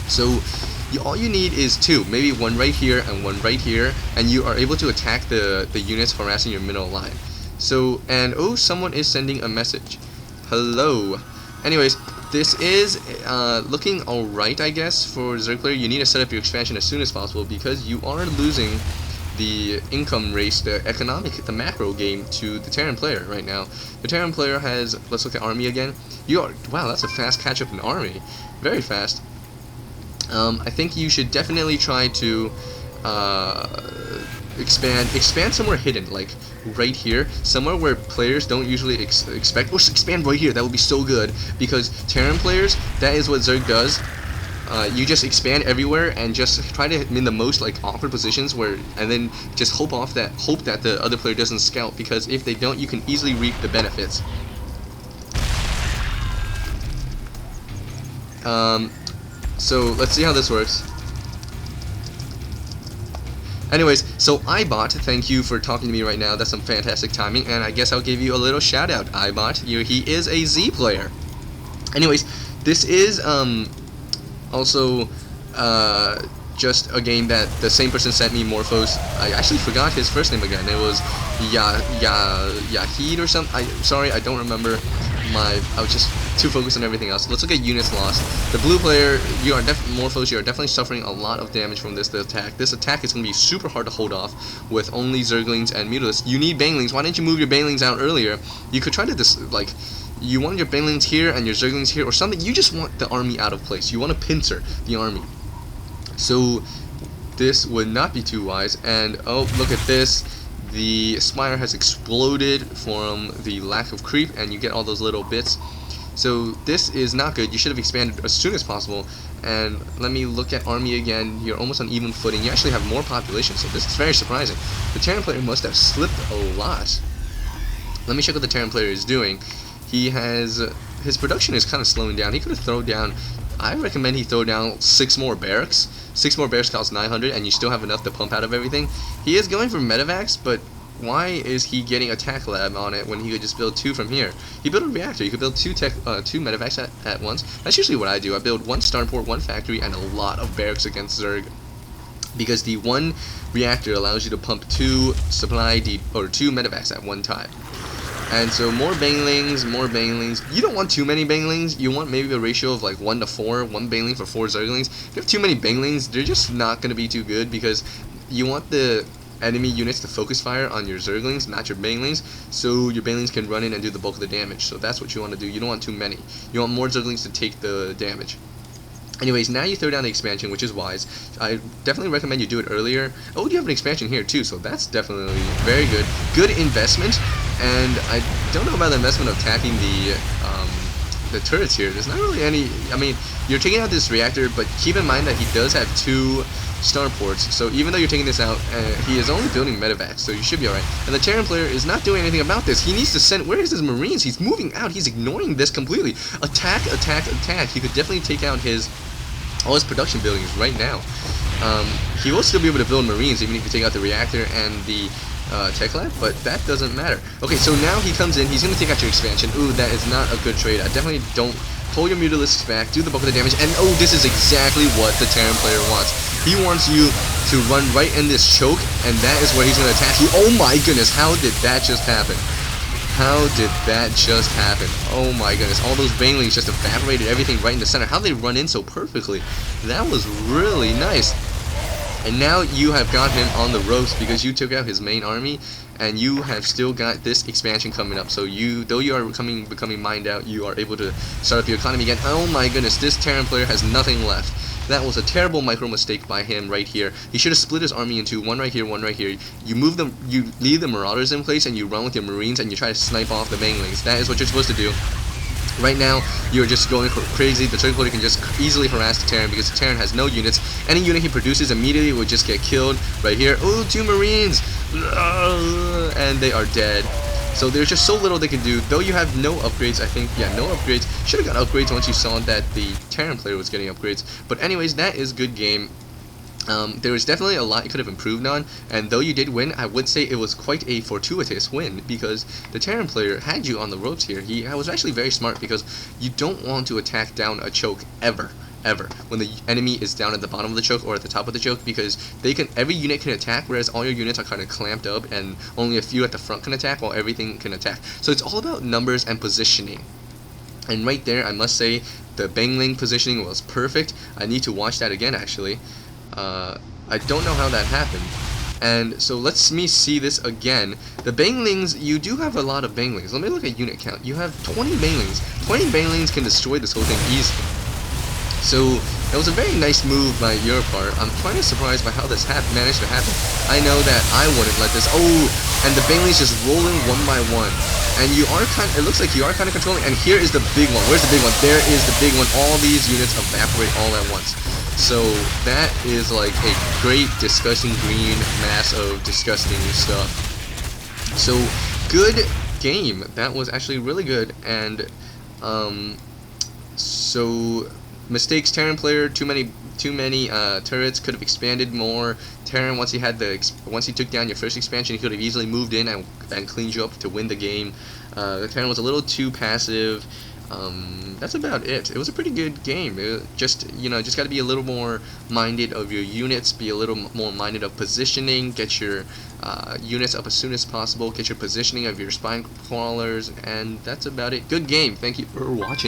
So all you need is two, maybe one right here and one right here, and you are able to attack the units harassing your middle line. So, and oh, someone is sending a message. Hello. Anyways, this is looking alright, I guess, for Zerg player. You need to set up your expansion as soon as possible because you are losing the income race, the macro game to the Terran player right now. The Terran player has, let's look at army again. Wow, that's a fast catch up in army. Very fast. I think you should definitely try to expand somewhere hidden, like right here, somewhere where players don't usually expect. Or expand right here. That would be so good because Terran players, that is what Zerg does. You just expand everywhere and just try to in the most like awkward positions and then just hope that the other player doesn't scout, because if they don't, you can easily reap the benefits. So let's see how this works. Anyways, so iBot, thank you for talking to me right now. That's some fantastic timing, and I guess I'll give you a little shout out, iBot. He is a Z player. Anyways, this is also just a game that the same person sent me, Morphose. I actually forgot his first name again. It was Yahid or something. Sorry, I don't remember. I was just too focused on everything else. Let's look at units lost. The blue player, Morphose, you are definitely suffering a lot of damage from this attack. This attack is going to be super hard to hold off with only Zerglings and Mutalisks. You need Banelings. Why didn't you move your Banelings out earlier? You could try to you want your Banelings here and your Zerglings here or something. You just want the army out of place. You want to pincer the army. So this would not be too wise. And oh, look at this. The Spire has exploded from the lack of creep, and you get all those little bits. So this is not good. You should have expanded as soon as possible. And let me look at army again. You're almost on even footing. You actually have more population, so this is very surprising. The Terran player must have slipped a lot. Let me check what the Terran player is doing. He has his production is kind of slowing down. He could have thrown down. I recommend he throw down 6 more barracks. 6 more barracks cost 900, and you still have enough to pump out of everything. He is going for medevacs, but why is he getting a tech lab on it when he could just build 2 from here? He built a reactor. You could build 2 medevacs at once. That's usually what I do. I build 1 starport, 1 factory, and a lot of barracks against Zerg, because the 1 reactor allows you to pump 2 2 medevacs at one time. And so more Banelings. You don't want too many Banelings. You want maybe a ratio of like 1 to 4, 1 Baneling for 4 Zerglings. If you have too many Banelings, they're just not going to be too good, because you want the enemy units to focus fire on your Zerglings, not your Banelings, so your Banelings can run in and do the bulk of the damage. So that's what you want to do. You don't want too many. You want more Zerglings to take the damage. Anyways, now you throw down the expansion, which is wise. I definitely recommend you do it earlier. Oh, you have an expansion here too, so that's definitely very good. Good investment, and I don't know about the investment of attacking the turrets here. There's not really any. I mean, you're taking out this reactor, but keep in mind that he does have 2 starports. So even though you're taking this out, he is only building medevacs, so you should be alright. And the Terran player is not doing anything about this. He needs to send. Where is his Marines? He's moving out. He's ignoring this completely. Attack, attack, attack. He could definitely take out all his production buildings right now. He will still be able to build Marines even if you take out the reactor and the tech lab, but that doesn't matter. Okay, so now he comes in. He's going to take out your expansion. Ooh, that is not a good trade. I definitely don't. Pull your Mutalisks back, do the bulk of the damage, and oh, this is exactly what the Terran player wants. He wants you to run right in this choke, and that is where he's going to attack you. Oh my goodness, how did that just happen? How did that just happen? Oh my goodness, all those Banelings just evaporated everything right in the center. How they run in so perfectly? That was really nice. And now you have got him on the ropes because you took out his main army, and you have still got this expansion coming up. So though you are becoming mined out, you are able to start up your economy again. Oh my goodness, this Terran player has nothing left. That was a terrible micro mistake by him right here. He should have split his army into 1 right here, 1 right here. You move them, you leave the Marauders in place, and you run with your Marines, and you try to snipe off the Banelings. That is what you're supposed to do. Right now, you're just going crazy. The Zerg player can just easily harass the Terran because the Terran has no units. Any unit he produces immediately would just get killed right here. Ooh, 2 Marines! And they are dead. So there's just so little they can do. Though you have no upgrades, I think, yeah, no upgrades. Should have got upgrades once you saw that the Terran player was getting upgrades. But anyways, that is good game. There was definitely a lot you could have improved on, and though you did win, I would say it was quite a fortuitous win because the Terran player had you on the ropes here. He was actually very smart because you don't want to attack down a choke ever. ever when the enemy is down at the bottom of the choke or at the top of the choke, because every unit can attack, whereas all your units are kind of clamped up and only a few at the front can attack while everything can attack. So it's all about numbers and positioning. And right there, I must say, the Bangling positioning was perfect. I need to watch that again, actually. I don't know how that happened. And so let's me see this again. The Banglings, you do have a lot of Banglings. Let me look at unit count. You have 20 Banglings. 20 Banglings can destroy this whole thing easily. So it was a very nice move by your part. I'm quite surprised by how this managed to happen. I know that I wouldn't let this. Oh, and the Banglings just rolling one by one. And you are it looks like you are kind of controlling. And here is the big one. Where's the big one? There is the big one. All these units evaporate all at once. So that is like a great disgusting green mass of disgusting stuff. So good game. That was actually really good. And so mistakes, Terran player, too many turrets, could have expanded more. Terran, once he took down your first expansion, he could have easily moved in and cleaned you up to win the game. Terran was a little too passive. That's about it. It was a pretty good game. Just got to be a little more minded of your units, be a little more minded of positioning, get your units up as soon as possible, get your positioning of your spine crawlers, and that's about it. Good game. Thank you for watching.